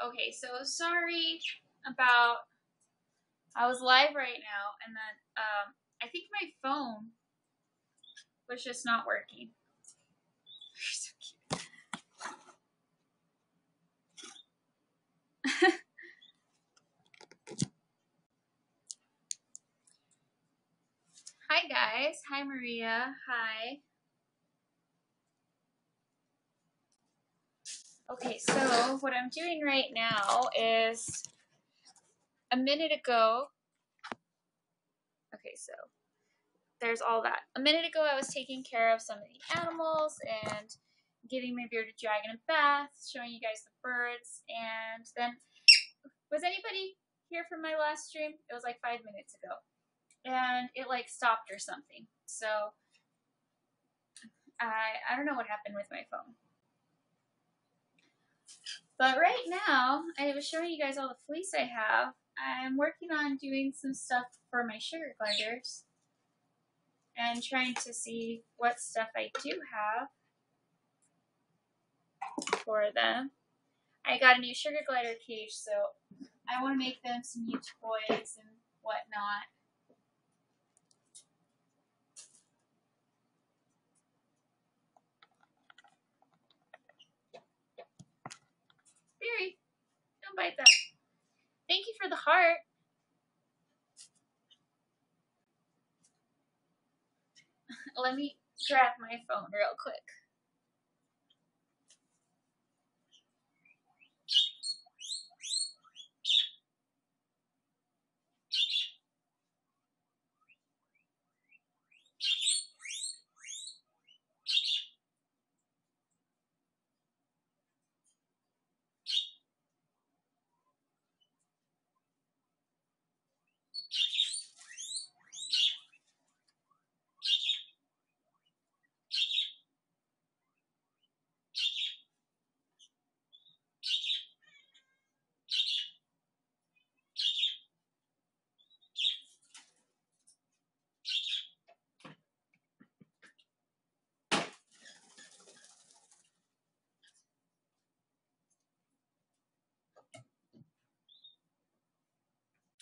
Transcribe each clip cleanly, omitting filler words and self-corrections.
Okay, so sorry about, I was live right now, and then I think my phone was just not working. So cute. Hi guys, hi Maria, hi. Okay, so what I'm doing right now is a minute ago, okay, so there's all that. A minute ago I was taking care of some of the animals and giving my bearded dragon a bath, showing you guys the birds, and then, was anybody here from my last stream? It was like 5 minutes ago. And it like stopped or something. So I don't know what happened with my phone. But right now, I was showing you guys all the fleece I have. I'm working on doing some stuff for my sugar gliders and trying to see what stuff I do have for them. I got a new sugar glider cage, so I want to make them some new toys and whatnot. Barry, don't bite that. Thank you for the heart. Let me grab my phone real quick.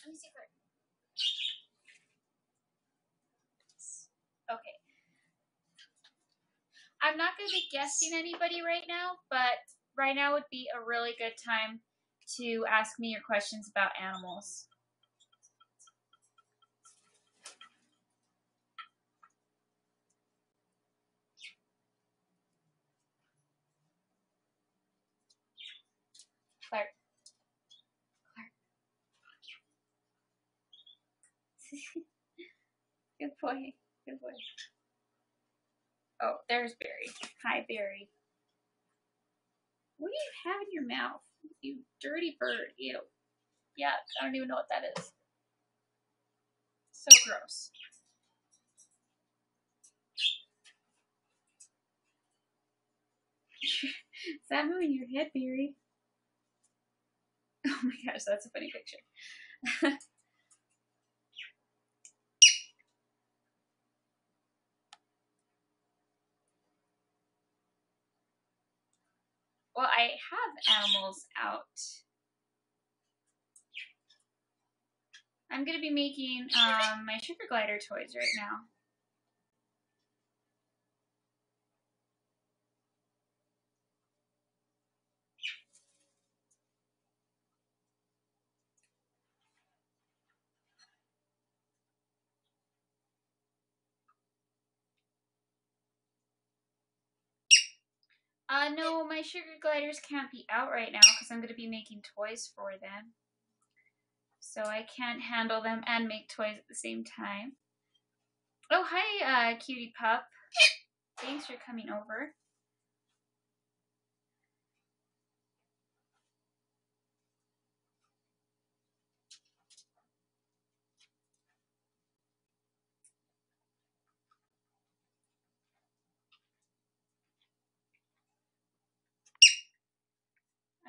Let me see her. Okay. I'm not going to be guessing anybody right now, but right now would be a really good time to ask me your questions about animals. Clark. Good boy. Good boy. Oh, there's Barry. Hi, Barry. What do you have in your mouth? You dirty bird. Ew. Yeah, I don't even know what that is. So gross. Is that moving your head, Barry? Oh my gosh, that's a funny picture. Well, I have animals out. I'm going to be making my sugar glider toys right now. No, my sugar gliders can't be out right now because I'm going to be making toys for them. So I can't handle them and make toys at the same time. Oh, hi, cutie pup. Thanks for coming over.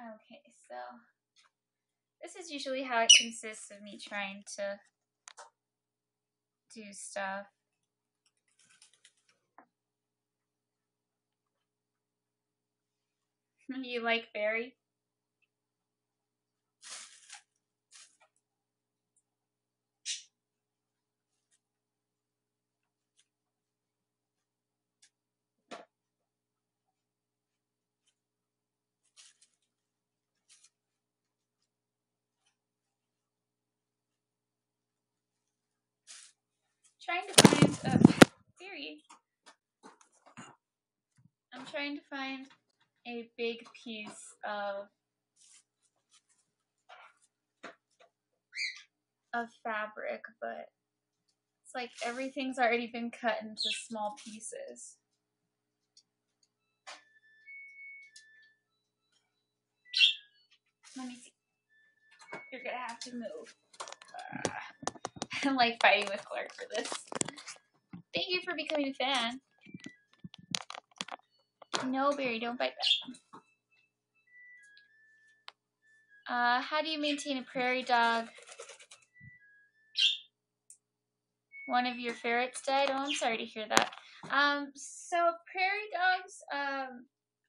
Okay, so this is usually how it consists of me trying to do stuff. You like Barry? trying to find a theory. I'm trying to find a big piece of fabric, but it's like everything's already been cut into small pieces. Let me see. You're gonna have to move. I'm like fighting with Clark for this. Thank you for becoming a fan. No, Barry, don't bite that. How do you maintain a prairie dog? One of your ferrets died? Oh, I'm sorry to hear that. So prairie dogs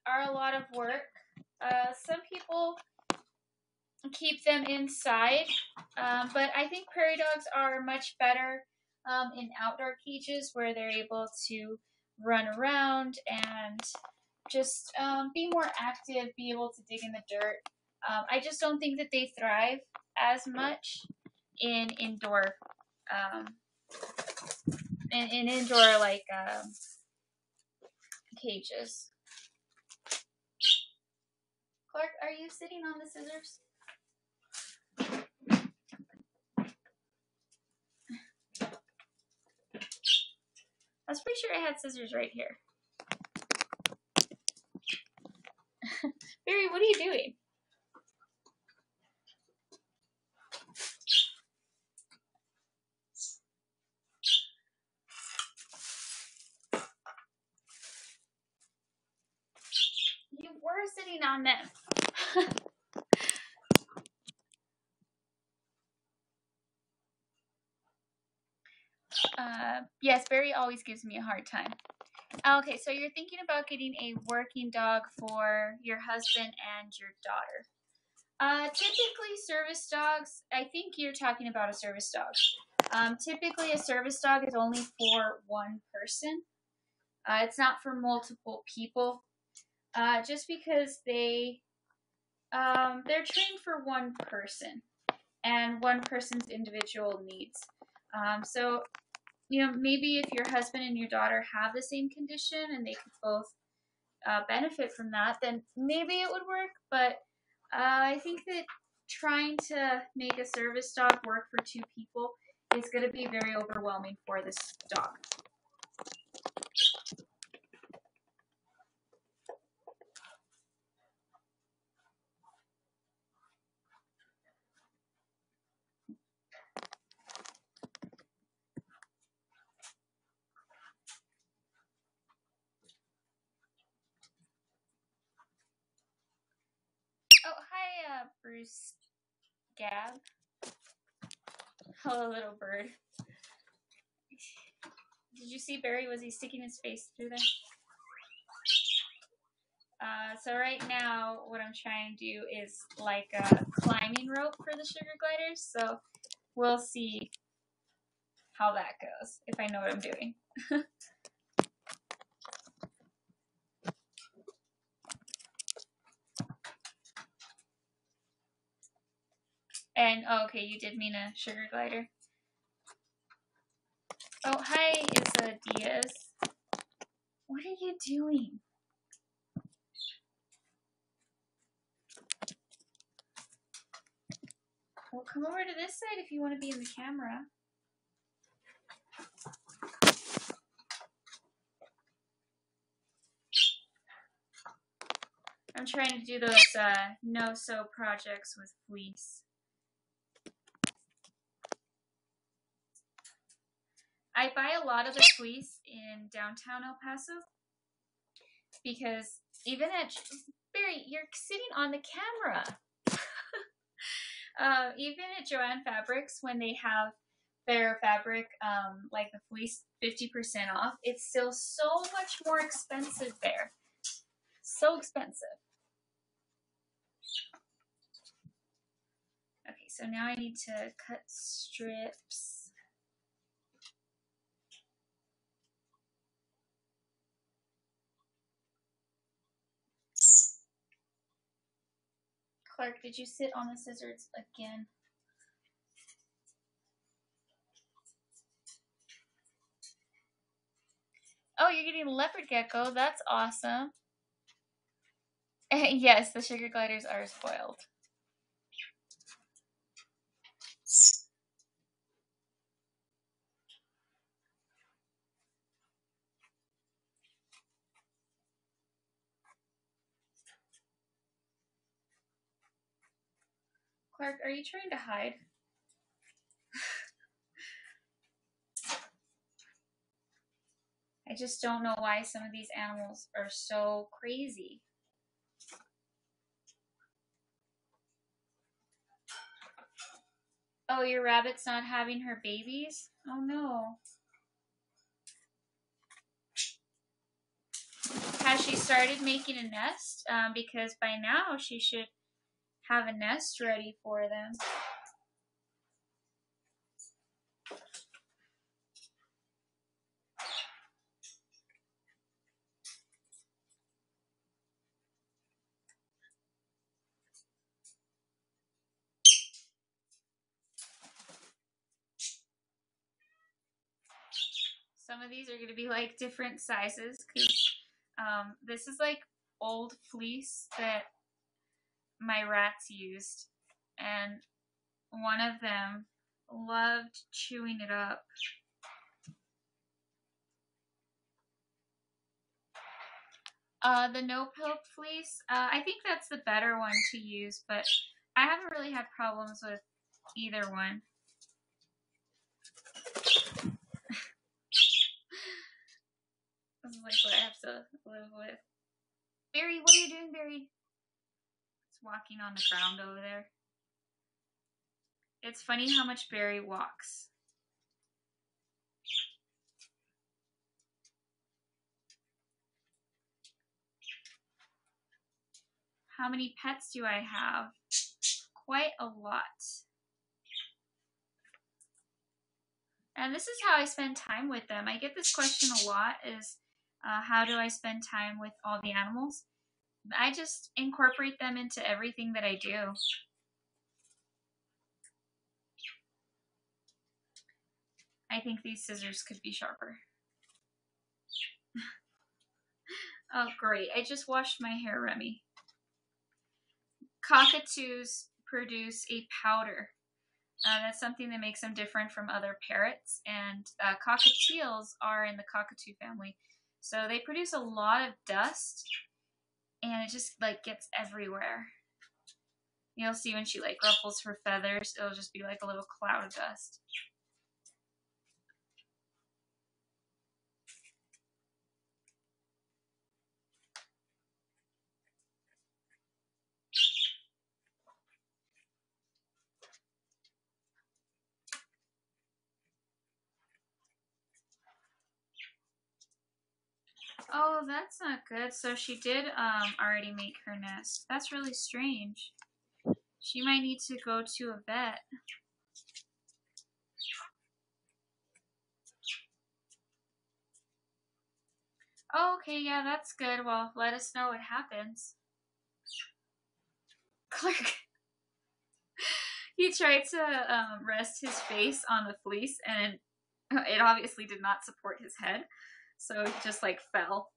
are a lot of work. Some people keep them inside, but I think prairie dogs are much better in outdoor cages where they're able to run around and just be more active, be able to dig in the dirt. I just don't think that they thrive as much in indoor like cages. Clark, are you sitting on the scissors? I was pretty sure I had scissors right here. Barry, what are you doing? You were sitting on them. Yes, Barry always gives me a hard time. Okay, so you're thinking about getting a working dog for your husband and your daughter. Typically service dogs, I think you're talking about a service dog. Typically a service dog is only for one person. It's not for multiple people. Just because they're trained for one person and one person's individual needs. So, maybe if your husband and your daughter have the same condition and they could both benefit from that, then maybe it would work. But I think that trying to make a service dog work for two people is going to be very overwhelming for this dog. Oh, hi, Bruce Gab. Hello, little bird. Did you see Barry? Was he sticking his face through there? So right now, what I'm trying to do is like a climbing rope for the sugar gliders. So we'll see how that goes, if I know what I'm doing. And, oh, okay, you did mean a sugar glider. Oh, hi, Isa Diaz. What are you doing? Well, come over to this side if you want to be in the camera. I'm trying to do those no-sew projects with fleece. I buy a lot of the fleece in downtown El Paso because even at Barry, you're sitting on the camera. Even at Joann Fabrics, when they have their fabric, like the fleece, 50% off, it's still so much more expensive there. So expensive. Okay, so now I need to cut strips. Clark, did you sit on the scissors again? Oh, you're getting a leopard gecko. That's awesome. Yes, the sugar gliders are spoiled. Clark, are you trying to hide? I just don't know why some of these animals are so crazy. Oh, your rabbit's not having her babies? Oh no. Has she started making a nest? Because by now she should have a nest ready for them. Some of these are going to be like different sizes because this is like old fleece that my rats used, and one of them loved chewing it up. The no-poke fleece, I think that's the better one to use, but I haven't really had problems with either one. This is like what I have to live with. Barry, what are you doing, Barry? It's walking on the ground over there. It's funny how much Barry walks. How many pets do I have? Quite a lot. And this is how I spend time with them. I get this question a lot, is how do I spend time with all the animals? I just incorporate them into everything that I do. I think these scissors could be sharper. Oh, great. I just washed my hair, Remy. Cockatoos produce a powder. That's something that makes them different from other parrots. And cockatiels are in the cockatoo family. So they produce a lot of dust, and it just like gets everywhere. You'll see when she like ruffles her feathers, it'll just be like a little cloud of dust. Oh, that's not good. So she did already make her nest. That's really strange. She might need to go to a vet. Oh, okay, yeah, that's good. Well, let us know what happens. Clark. He tried to rest his face on the fleece, and it obviously did not support his head. So he just like fell.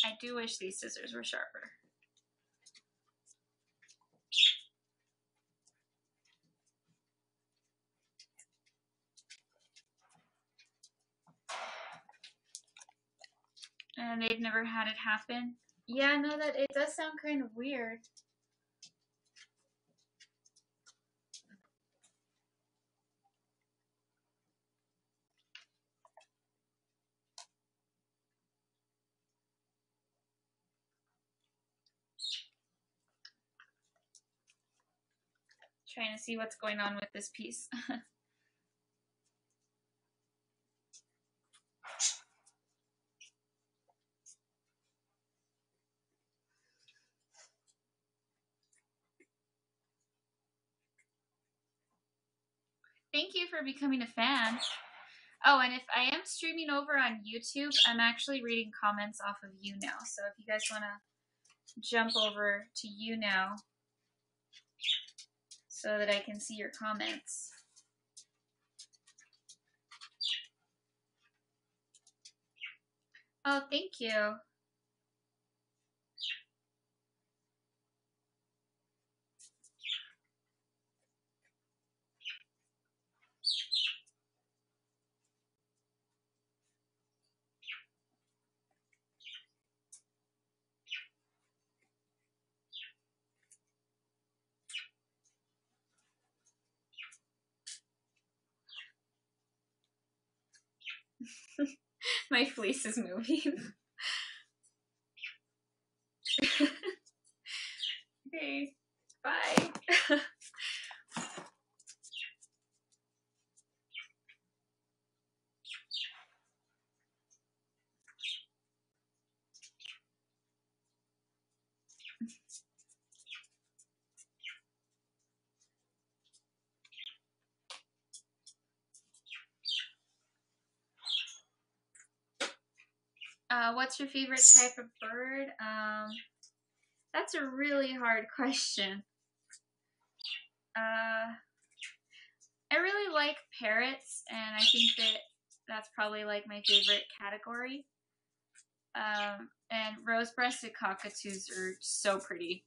I do wish these scissors were sharper. And they've never had it happen. Yeah, no, that it does sound kind of weird. Trying to see what's going on with this piece. Thank you for becoming a fan. Oh, and if I am streaming over on YouTube, I'm actually reading comments off of YouNow. So if you guys want to jump over to YouNow so that I can see your comments. Oh, thank you. My fleece is moving. Okay, bye. What's your favorite type of bird? That's a really hard question. I really like parrots, and I think that that's probably like my favorite category. And rose-breasted cockatoos are so pretty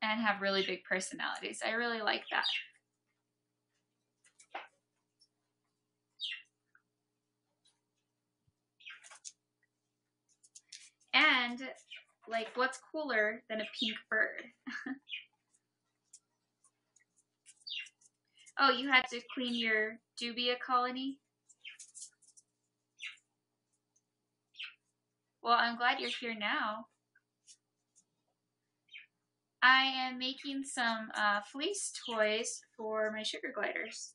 and have really big personalities. I really like that. And, like, what's cooler than a pink bird? Oh, you had to clean your dubia colony? Well, I'm glad you're here now. I am making some fleece toys for my sugar gliders.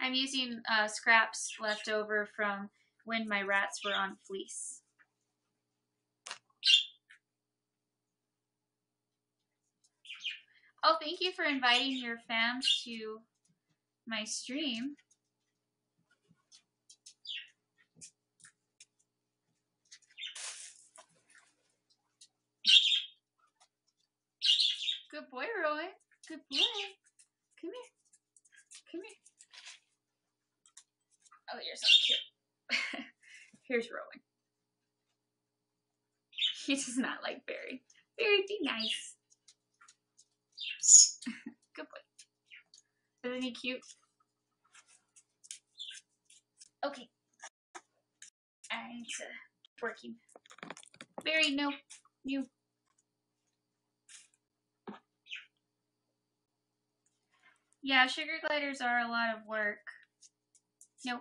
I'm using scraps left over from when my rats were on fleece. Oh, thank you for inviting your fans to my stream. Good boy, Roy. Good boy. Come here. Come here. Oh, you're so cute. Here's Rowan. He does not like Barry. Barry, be nice. Good boy. Isn't he cute? Okay. I need to keep working. Barry, no. You. Yeah, sugar gliders are a lot of work. Nope.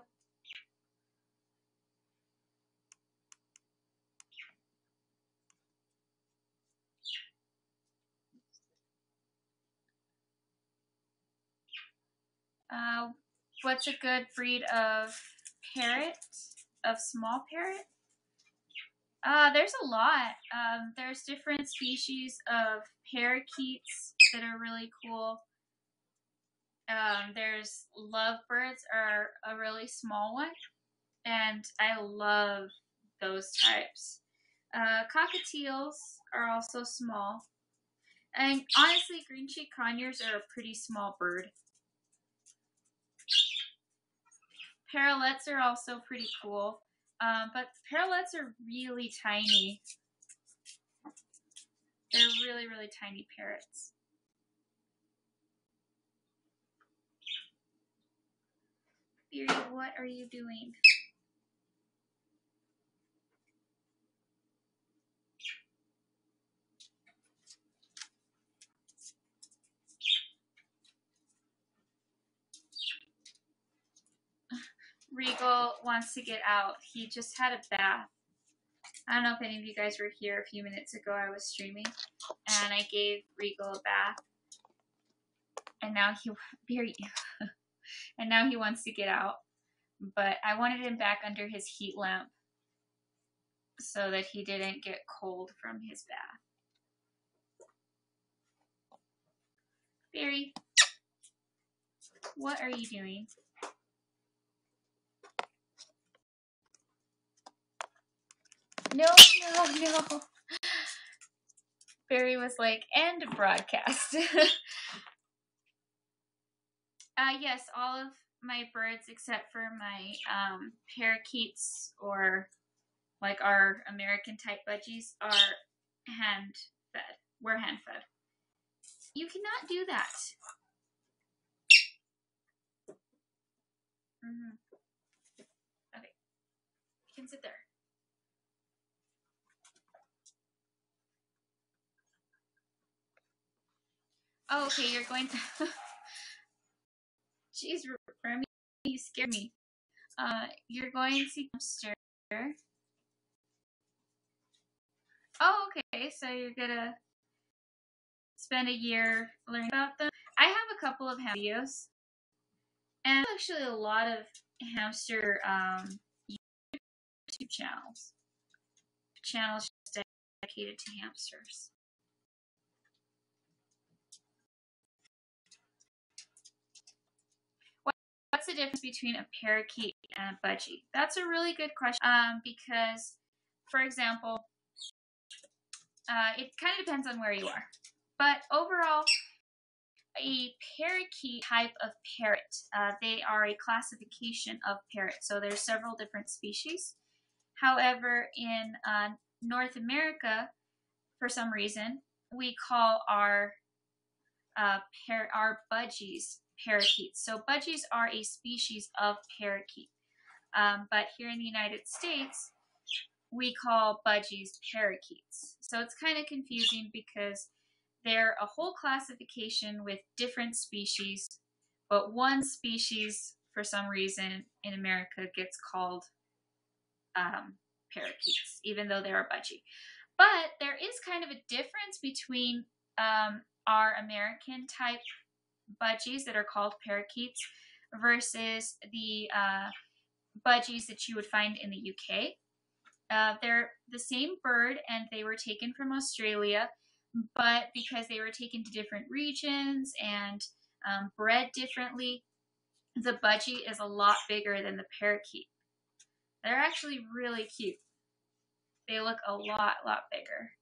What's a good breed of parrot? Of small parrot? There's a lot. There's different species of parakeets that are really cool. There's lovebirds are a really small one, and I love those types. Cockatiels are also small. And honestly, green-cheeked conures are a pretty small bird. Parrotlets are also pretty cool, but parrotlets are really tiny. They're really, really tiny parrots. Beery, what are you doing? Regal wants to get out. He just had a bath. I don't know if any of you guys were here a few minutes ago. I was streaming, and I gave Regal a bath, and now and now he wants to get out. But I wanted him back under his heat lamp so that he didn't get cold from his bath. Barry, what are you doing? No. Barry was like, end broadcast. Yes, all of my birds except for my parakeets, or like our American type budgies, are hand fed. We're hand fed. You cannot do that. Okay, you can sit there. Oh, okay, you're going to... Jeez, Remy, you scared me. You're going to hamster. Oh, okay, so you're gonna spend a year learning about them. I have a couple of videos, and actually a lot of hamster YouTube channels dedicated to hamsters. What's the difference between a parakeet and a budgie? That's a really good question, because, for example, it kind of depends on where you are. But overall, a parakeet type of parrot, they are a classification of parrots. So there's several different species. However, in North America, for some reason, we call our budgies parakeets. So budgies are a species of parakeet. But here in the United States, we call budgies parakeets. So it's kind of confusing because they're a whole classification with different species, but one species, for some reason, in America gets called parakeets, even though they're a budgie. But there is kind of a difference between our American type budgies that are called parakeets versus the budgies that you would find in the UK. They're the same bird, and they were taken from Australia, but because they were taken to different regions and bred differently, the budgie is a lot bigger than the parakeet. They're actually really cute. They look a lot bigger.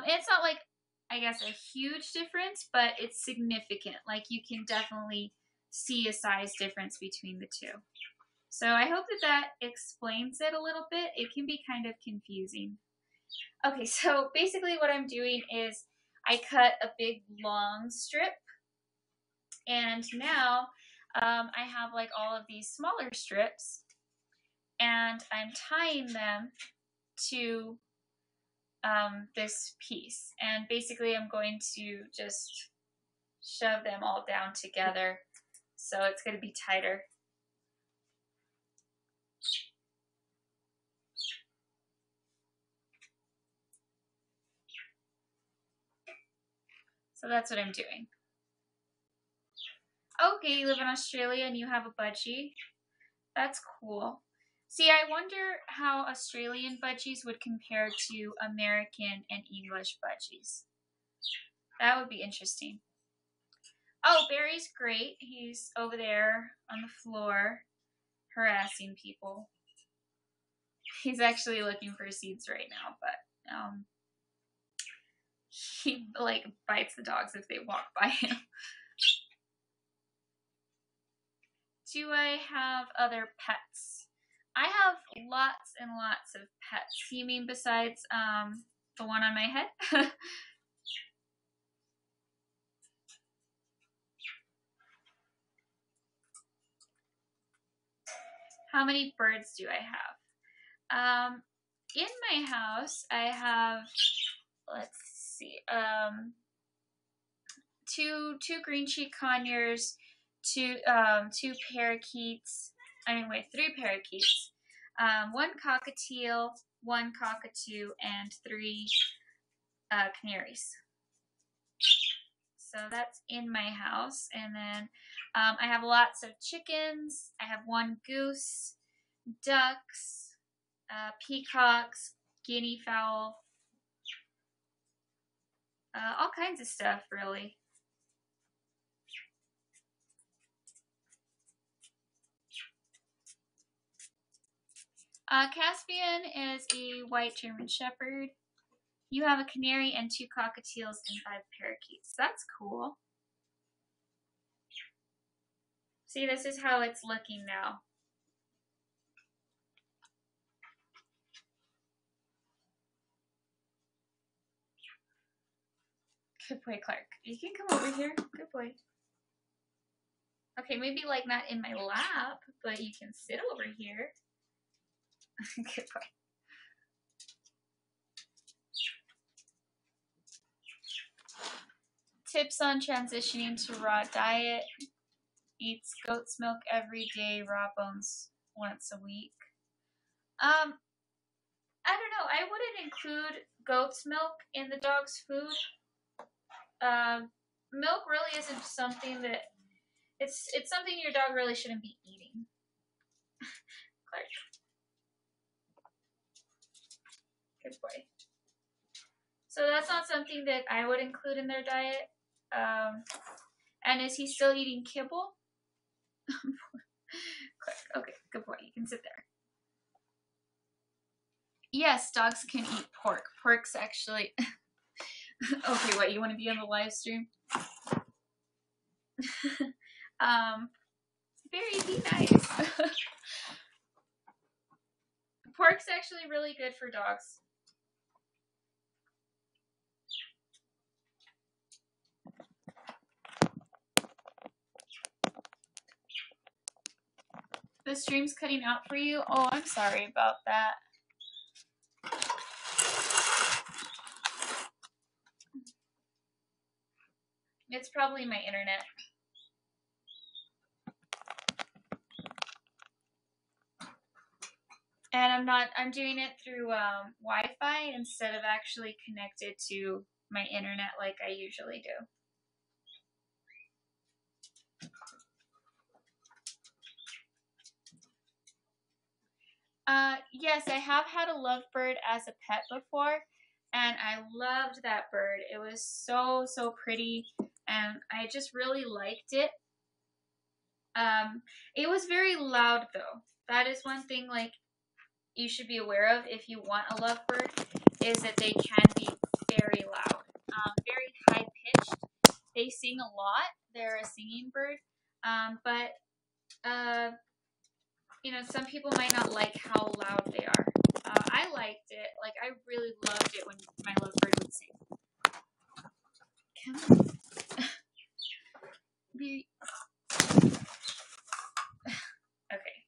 It's not like, I guess, a huge difference, but it's significant. Like, you can definitely see a size difference between the two. So I hope that explains it a little bit. It can be kind of confusing. Okay, so basically what I'm doing is I cut a big long strip, and now I have like all of these smaller strips, and I'm tying them to this piece. And basically I'm going to just shove them all down together so it's going to be tighter. So that's what I'm doing. Okay, you live in Australia and you have a budgie. That's cool. See, I wonder how Australian budgies would compare to American and English budgies. That would be interesting. Oh, Barry's great. He's over there on the floor harassing people. He's actually looking for seeds right now, but he like bites the dogs if they walk by him. Do I have other pets? I have lots and lots of pets. You mean besides the one on my head? How many birds do I have? In my house, I have, let's see, two green cheek conures, three parakeets, one cockatiel, one cockatoo, and 3 canaries. So that's in my house. And then I have lots of chickens. I have 1 goose, ducks, peacocks, guinea fowl, all kinds of stuff, really. Caspian is a white German Shepherd. You have a canary and 2 cockatiels and 5 parakeets. That's cool. See, this is how it's looking now. Good boy, Clark. You can come over here. Good boy. Okay, maybe like not in my lap, but you can sit over here. Good boy. Tips on transitioning to raw diet. Eats goat's milk every day, raw bones once a week. I don't know. I wouldn't include goat's milk in the dog's food. Milk really isn't something that it's something your dog really shouldn't be eating. Clark. Good boy. So that's not something that I would include in their diet. And is he still eating kibble? Okay, good boy. You can sit there. Yes, dogs can eat pork. Pork's actually... Okay, what, you want to be on the live stream? Be nice. Pork's actually really good for dogs. The stream's cutting out for you? Oh, I'm sorry about that. It's probably my internet. And I'm doing it through Wi-Fi instead of actually connected to my internet like I usually do. Yes, I have had a lovebird as a pet before, and I loved that bird. It was so, so pretty, and I just really liked it. It was very loud, though. That is one thing, like, you should be aware of if you want a lovebird, is that they can be very loud, very high-pitched. They sing a lot. They're a singing bird, but you know, some people might not like how loud they are. I liked it. Like, I really loved it when my lovebird would sing. Come on. Okay.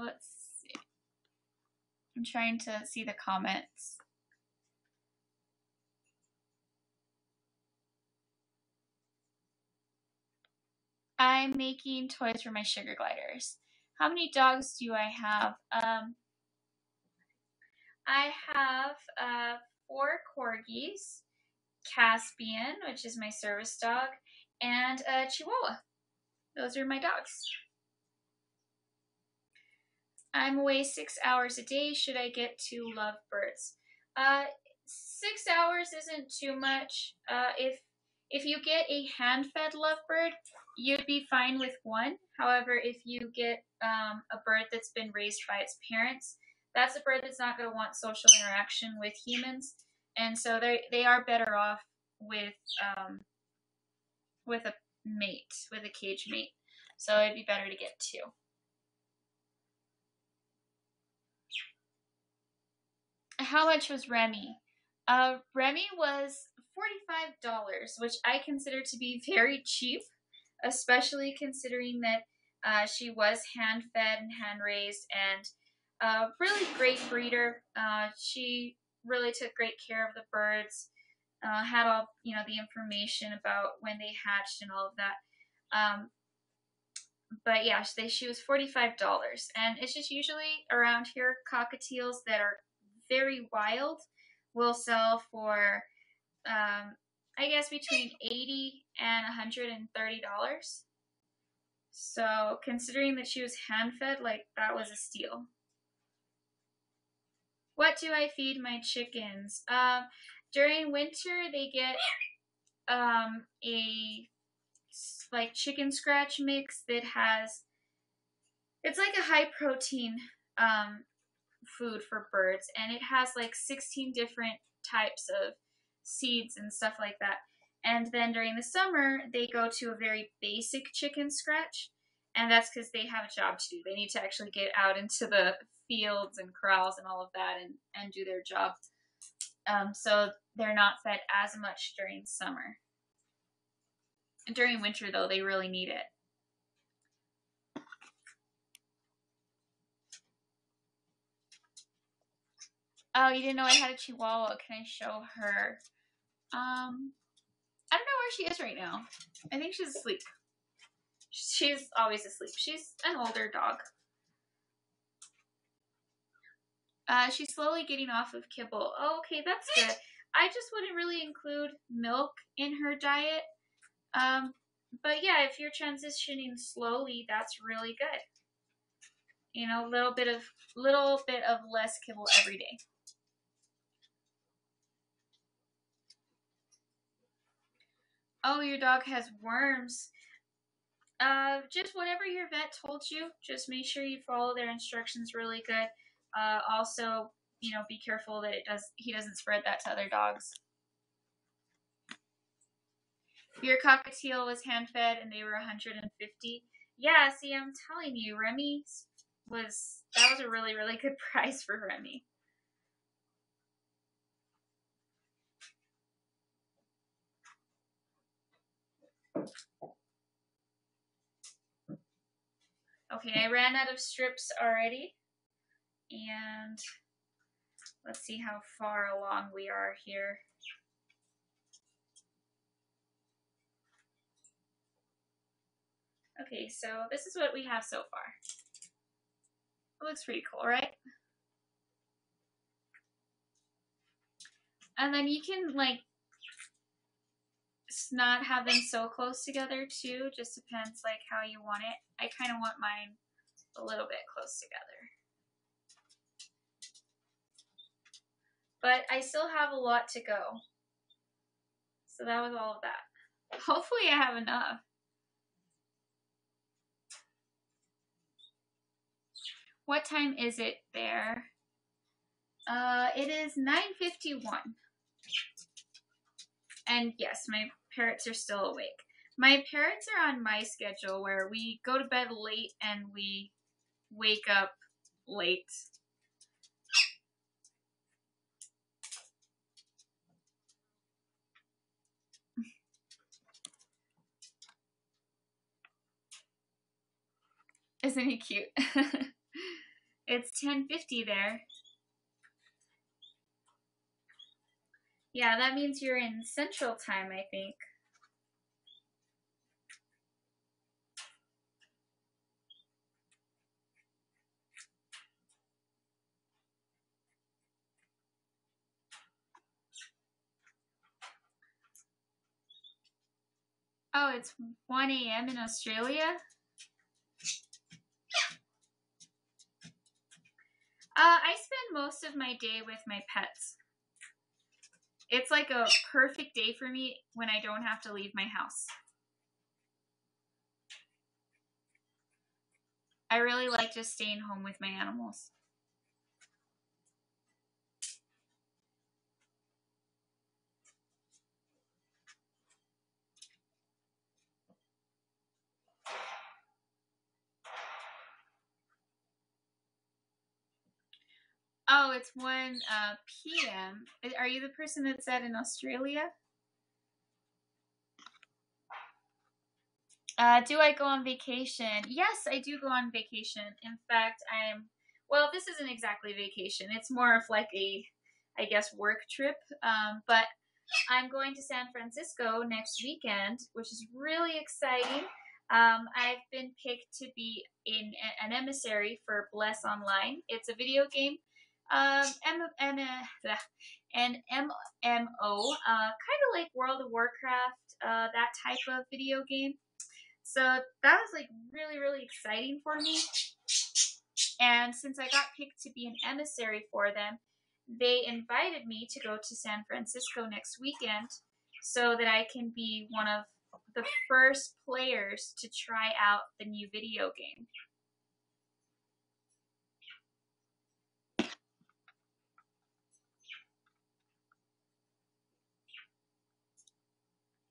Let's see. I'm trying to see the comments. I'm making toys for my sugar gliders. How many dogs do I have? I have 4 corgis, Caspian, which is my service dog, and a Chihuahua. Those are my dogs. I'm away 6 hours a day. Should I get 2 lovebirds? 6 hours isn't too much. If you get a hand-fed lovebird, you'd be fine with 1. However, if you get a bird that's been raised by its parents, that's a bird that's not going to want social interaction with humans, and so they are better off with a mate, with a cage mate. So it'd be better to get 2. How much was Remy? Remy was $45, which I consider to be very cheap, especially considering that she was hand-fed and hand-raised, and really great breeder. She really took great care of the birds, had all, you know, the information about when they hatched and all of that. But yeah, she was $45, and it's just usually around here, cockatiels that are very wild will sell for, I guess, between $80 and $130. So considering that she was hand-fed, like, that was a steal. What do I feed my chickens? During winter, they get a like chicken scratch mix that has, it's like a high protein food for birds, and it has like 16 different types of seeds and stuff like that. And then during the summer, they go to a very basic chicken scratch, and that's because they have a job to do. They need to actually get out into the fields and corrals and all of that and do their job. So they're not fed as much during summer. And during winter, though, they really need it. Oh, you didn't know I had a Chihuahua. Can I show her? I don't know where she is right now. I think she's asleep. She's always asleep. She's an older dog. She's slowly getting off of kibble. Oh, okay, that's good. I just wouldn't really include milk in her diet. But yeah, if you're transitioning slowly, that's really good. You know, little bit of less kibble every day. Oh, your dog has worms. Just whatever your vet told you, just make sure you follow their instructions really good. Also, you know, be careful that he doesn't spread that to other dogs. Your cockatiel was hand-fed and they were 150. Yeah, see, I'm telling you, Remy's that was a really, really good price for Remy. Okay, I ran out of strips already. And let's see how far along we are here. Okay, so this is what we have so far. It looks pretty cool, right? And then you can, like, not have them so close together, too. Just depends, like, how you want it. I kind of want mine a little bit close together. But I still have a lot to go. So that was all of that. Hopefully I have enough. What time is it there? It is 9:51. And yes, my parrots are still awake. My parrots are on my schedule where we go to bed late and we wake up late. Isn't he cute? It's 10:50 there. Yeah, that means you're in Central Time, I think. Oh, it's 1 a.m. in Australia? I spend most of my day with my pets. It's like a perfect day for me when I don't have to leave my house. I really like just staying home with my animals. Oh, it's 1 p.m. Are you the person that said in Australia? Do I go on vacation? Yes, I do go on vacation. In fact, well, this isn't exactly vacation. It's more of like a, I guess, work trip. But I'm going to San Francisco next weekend, which is really exciting. I've been picked to be an emissary for Bless Online. It's a video game. An MMO, kind of like World of Warcraft, that type of video game. So that was like really, really exciting for me. And since I got picked to be an emissary for them, they invited me to go to San Francisco next weekend so that I can be one of the first players to try out the new video game.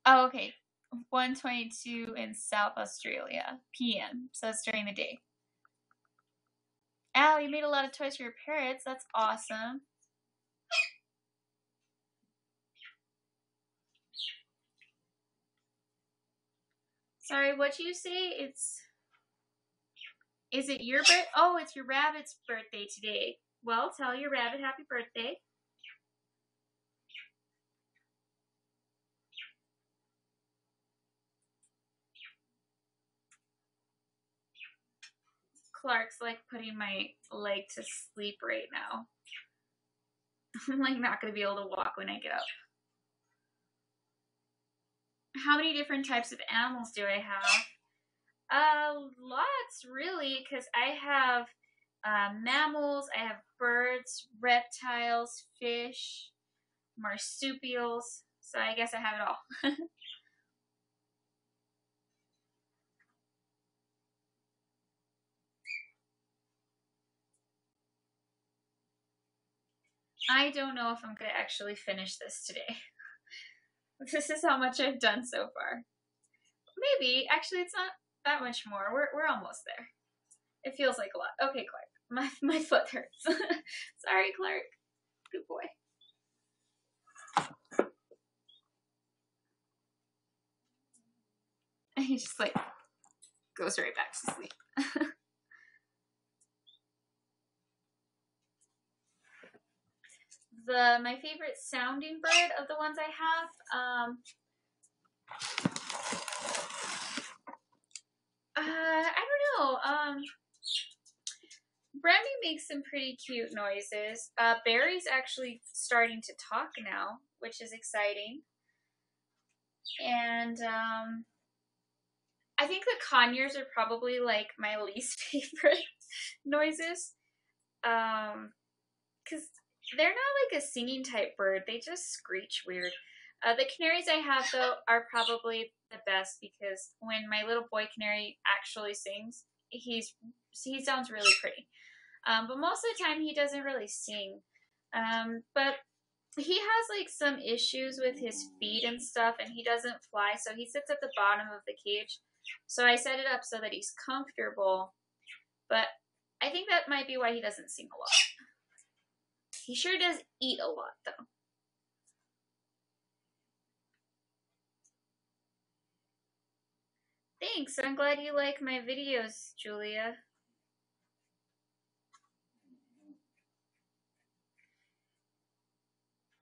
Oh, okay. 1:22 in South Australia, PM. So it's during the day. Oh, you made a lot of toys for your parrots. That's awesome. Sorry, what'd you say? Is it your birthday? Oh, it's your rabbit's birthday today. Well, tell your rabbit happy birthday. Clark's like putting my leg to sleep right now. I'm like not going to be able to walk when I get up. How many different types of animals do I have? Lots really, because I have mammals, I have birds, reptiles, fish, marsupials. So I guess I have it all. I don't know if I'm going to actually finish this today. This is how much I've done so far. Maybe. Actually, it's not that much more. We're almost there. It feels like a lot. Okay, Clark. My foot hurts. Sorry, Clark. Good boy. And he just like goes right back to sleep. My favorite sounding bird of the ones I have, I don't know. Remy makes some pretty cute noises. Barry's actually starting to talk now, which is exciting. And I think the conures are probably like my least favorite noises. Because they're not like a singing type bird. They just screech weird. The canaries I have, though, are probably the best because when my little boy canary actually sings, he sounds really pretty. But most of the time, he doesn't really sing. But he has like some issues with his feet and stuff, and he doesn't fly, so he sits at the bottom of the cage. So I set it up so that he's comfortable. But I think that might be why he doesn't sing a lot. He sure does eat a lot, though. Thanks. I'm glad you like my videos, Julia.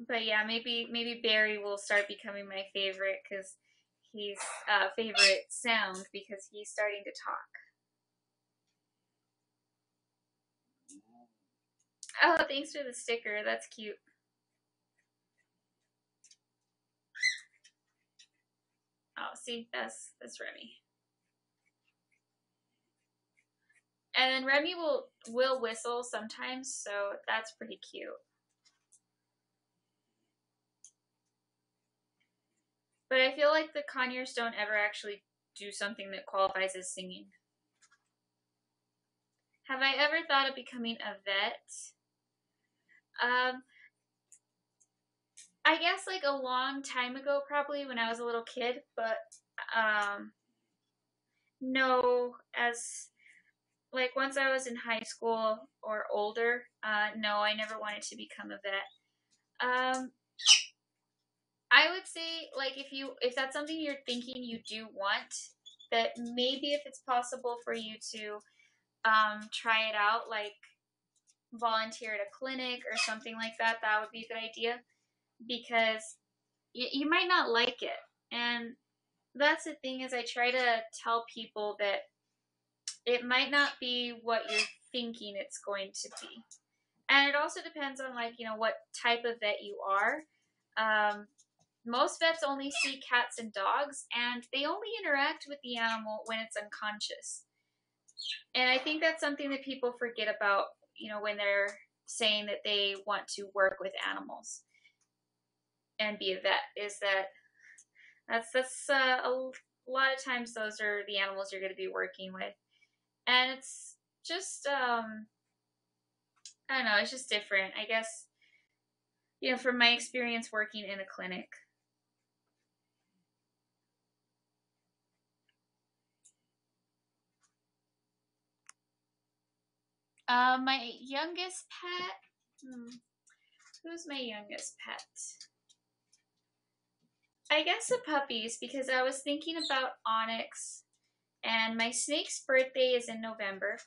But yeah, maybe Barry will start becoming my favorite because he's favorite sound because he's starting to talk. Oh, thanks for the sticker. That's cute. Oh, see, that's Remy. And then Remy will whistle sometimes, so that's pretty cute. But I feel like the conures don't ever actually do something that qualifies as singing. Have I ever thought of becoming a vet? I guess like a long time ago, probably when I was a little kid, but no, as like once I was in high school or older, no, I never wanted to become a vet. I would say like if that's something you're thinking you do want, that maybe if it's possible for you to try it out, like volunteer at a clinic or something like that, that would be a good idea because you might not like it. And that's the thing is I try to tell people that it might not be what you're thinking it's going to be. And it also depends on like, you know, what type of vet you are. Most vets only see cats and dogs, and they only interact with the animal when it's unconscious. And I think that's something that people forget about, you know, when they're saying that they want to work with animals and be a vet, is that that's a lot of times those are the animals you're going to be working with, and it's just I don't know, it's just different, I guess, you know, from my experience working in a clinic. My youngest pet. Who's my youngest pet? I guess the puppies, because I was thinking about Onyx, and my snake's birthday is in November.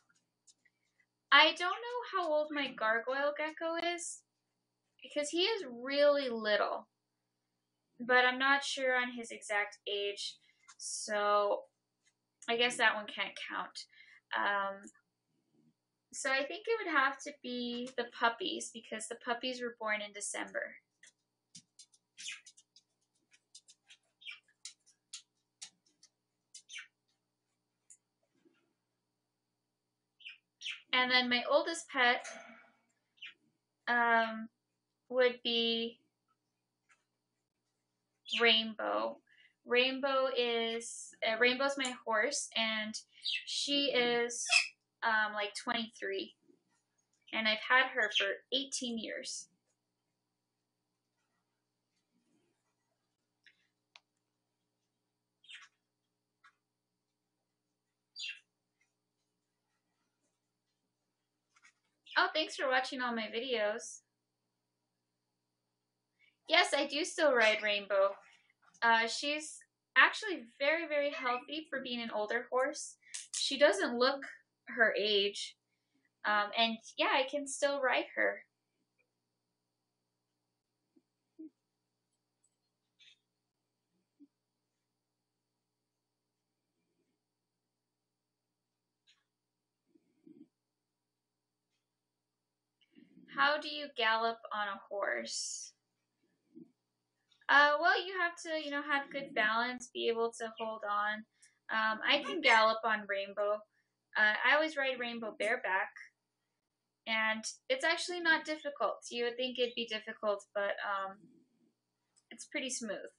I don't know how old my gargoyle gecko is, because he is really little, but I'm not sure on his exact age, so I guess that one can't count. So I think it would have to be the puppies, because the puppies were born in December. And then my oldest pet would be Rainbow. Rainbow's my horse, and she is like 23, and I've had her for 18 years. Oh, thanks for watching all my videos. Yes, I do still ride Rainbow. She's actually very, very healthy for being an older horse. She doesn't look her age. And yeah, I can still ride her. How do you gallop on a horse? Well, you have to, you know, have good balance, be able to hold on. I can gallop on Rainbow. I always ride Rainbow bareback, and it's actually not difficult. You would think it'd be difficult, but it's pretty smooth.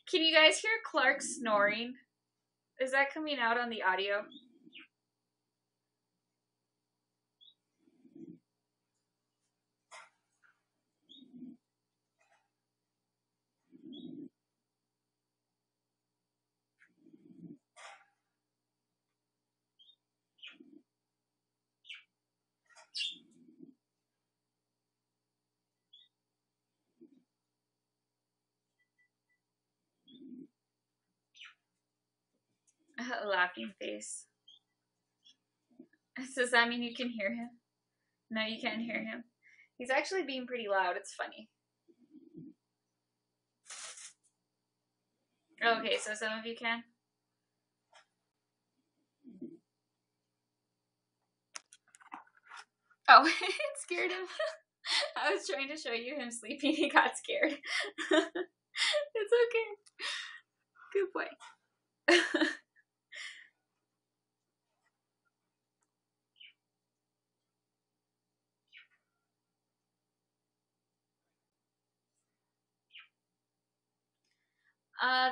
Can you guys hear Clark snoring? Is that coming out on the audio? A laughing face. Does that mean you can hear him? No, you can't hear him. He's actually being pretty loud. It's funny. Okay, so some of you can. Oh, it scared him. I was trying to show you him sleeping. He got scared. It's okay. Good boy.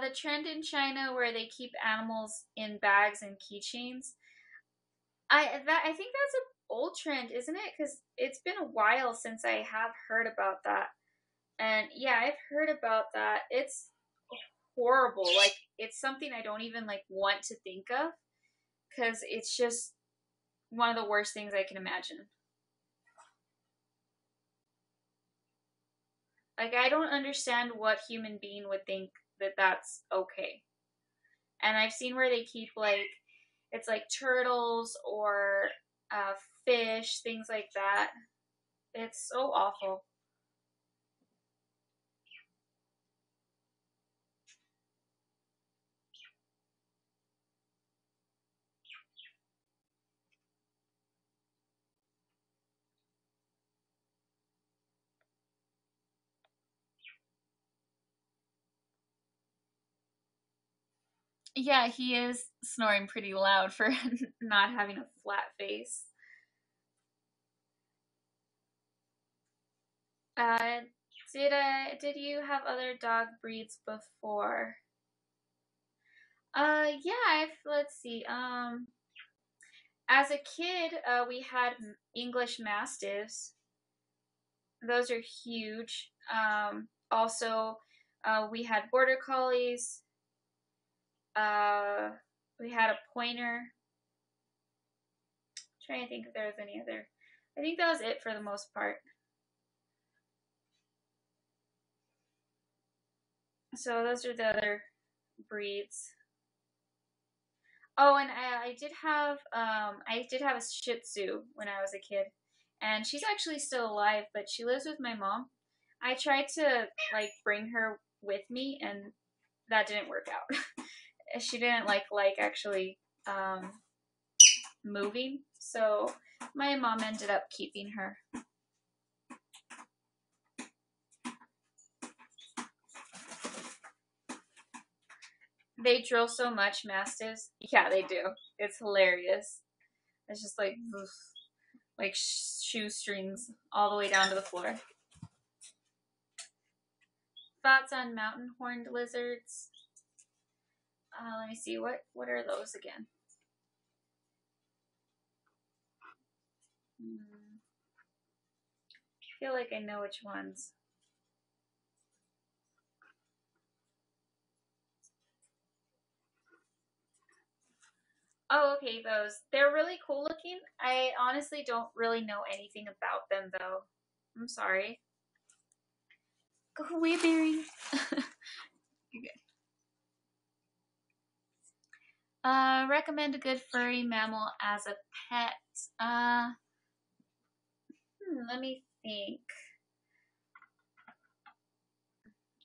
The trend in China where they keep animals in bags and keychains. I think that's an old trend, isn't it? Because it's been a while since I have heard about that. And yeah, I've heard about that. It's horrible. Like, it's something I don't even like want to think of, because it's just one of the worst things I can imagine. Like, I don't understand what human being would think that that's okay. And I've seen where they keep, like, it's like turtles or fish, things like that. It's so awful. Yeah, he is snoring pretty loud for not having a flat face. Did you have other dog breeds before? Yeah, let's see. As a kid, we had English Mastiffs. Those are huge. Also, we had Border Collies. We had a Pointer. I'm trying to think if there was any other. I think that was it for the most part. So those are the other breeds. Oh, and I did have a Shih Tzu when I was a kid, and she's actually still alive, but she lives with my mom. I tried to like bring her with me, and that didn't work out. She didn't like actually moving, so my mom ended up keeping her. They drill so much, Mastiffs. Yeah, they do. It's hilarious. It's just like oof, like shoestrings all the way down to the floor. Thoughts on mountain horned lizards? Let me see. What are those again? I feel like I know which ones. Oh, okay, those. They're really cool looking. I honestly don't really know anything about them, though. I'm sorry. Go away, Barry. Okay. Recommend a good furry mammal as a pet. Let me think.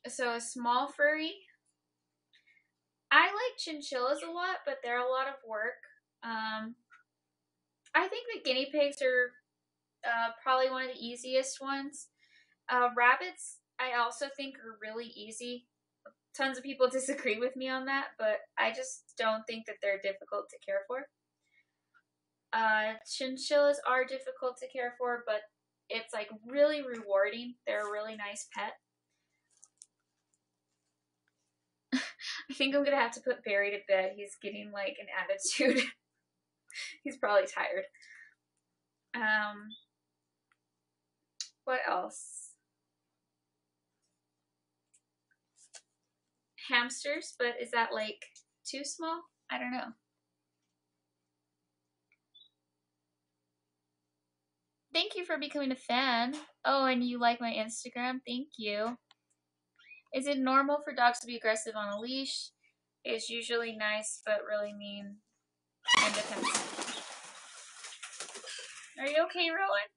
So a small furry. I like chinchillas a lot, but they're a lot of work. I think the guinea pigs are probably one of the easiest ones. Rabbits, I also think are really easy. Tons of people disagree with me on that, but I just don't think that they're difficult to care for. Chinchillas are difficult to care for, but it's like really rewarding. They're a really nice pet. I think I'm gonna have to put Barry to bed. He's getting like an attitude. He's probably tired. What else? Hamsters, but is that like too small? I don't know. Thank you for becoming a fan. Oh, and you like my Instagram? Thank you. Is it normal for dogs to be aggressive on a leash? It's usually nice, but really mean and defensive. Are you okay, Rowan?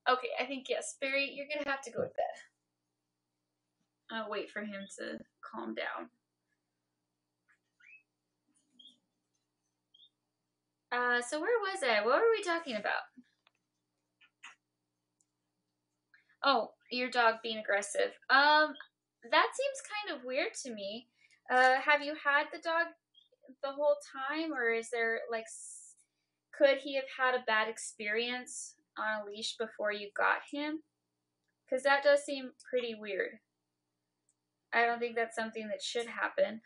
Okay, I think yes. Barry, you're gonna have to go to bed. I'll wait for him to calm down. So where was I? What were we talking about? Oh, your dog being aggressive. That seems kind of weird to me. Have you had the dog the whole time, or is there like, could he have had a bad experience on a leash before you got him? Because that does seem pretty weird. I don't think that's something that should happen.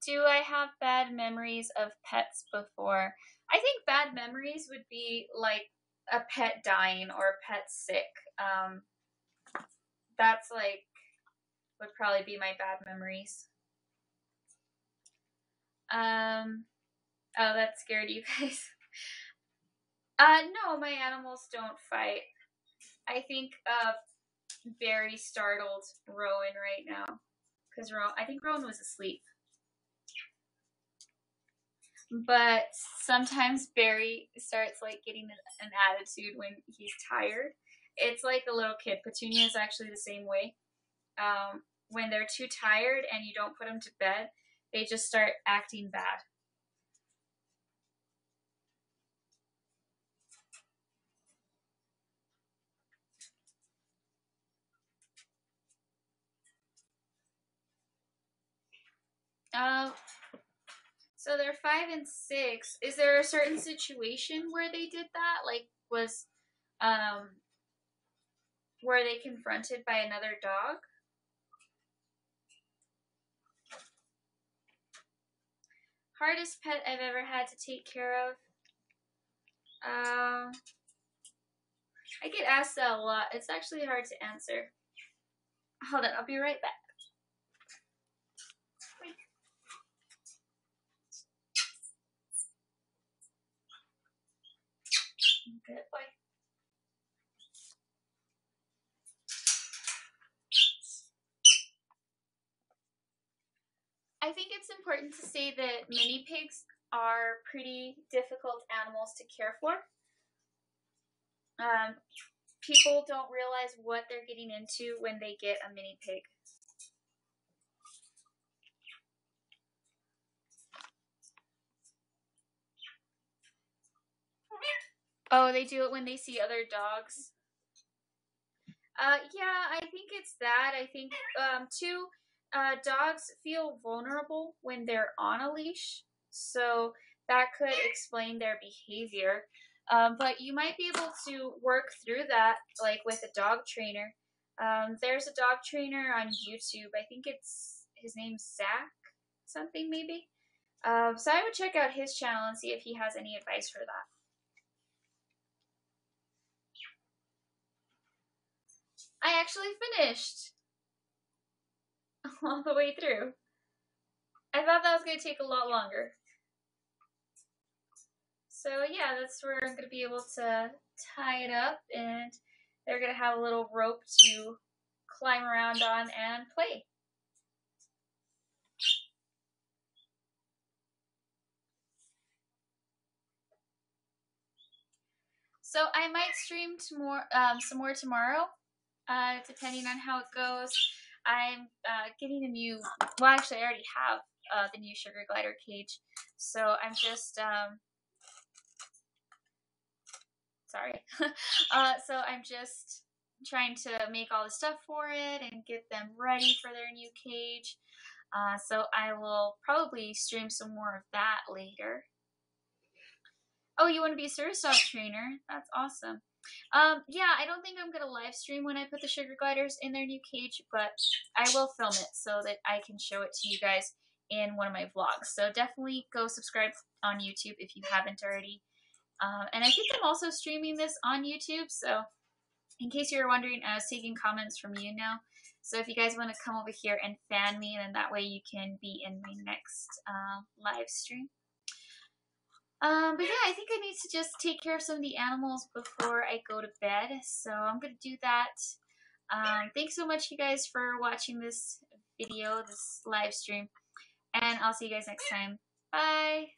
Do I have bad memories of pets before? I think bad memories would be like a pet dying or a pet sick. That's like, would probably be my bad memories. Oh, that scared you guys. No, my animals don't fight. I think, Barry startled Rowan right now. Because I think Rowan was asleep. But sometimes Barry starts like getting an attitude when he's tired. It's like a little kid. Petunia is actually the same way. When they're too tired and you don't put them to bed, they just start acting bad. So they're 5 and 6. Is there a certain situation where they did that? Like, were they confronted by another dog? Hardest pet I've ever had to take care of? I get asked that a lot. It's actually hard to answer. Hold on, I'll be right back. Good boy. I think it's important to say that mini pigs are pretty difficult animals to care for. People don't realize what they're getting into when they get a mini pig. Oh, they do it when they see other dogs. Yeah, I think it's that. I think, too, dogs feel vulnerable when they're on a leash, so that could explain their behavior. But you might be able to work through that, like with a dog trainer. There's a dog trainer on YouTube. I think his name's Zach something, maybe. So I would check out his channel and see if he has any advice for that. I actually finished all the way through. I thought that was going to take a lot longer. So yeah, that's where I'm going to be able to tie it up, and they're going to have a little rope to climb around on and play. So I might stream some more tomorrow, depending on how it goes. I'm getting a new, well actually I already have the new sugar glider cage, so I'm just, sorry, so I'm just trying to make all the stuff for it and get them ready for their new cage, so I will probably stream some more of that later. Oh, you want to be a service dog trainer? That's awesome. Yeah, I don't think I'm going to live stream when I put the sugar gliders in their new cage, but I will film it so that I can show it to you guys in one of my vlogs. So definitely go subscribe on YouTube if you haven't already. And I think I'm also streaming this on YouTube, so in case you were wondering, I was taking comments from YouNow. So if you guys want to come over here and fan me, then that way you can be in my next live stream. But yeah, I think I need to just take care of some of the animals before I go to bed. So I'm going to do that. Thanks so much, you guys, for watching this video, this live stream. And I'll see you guys next time. Bye!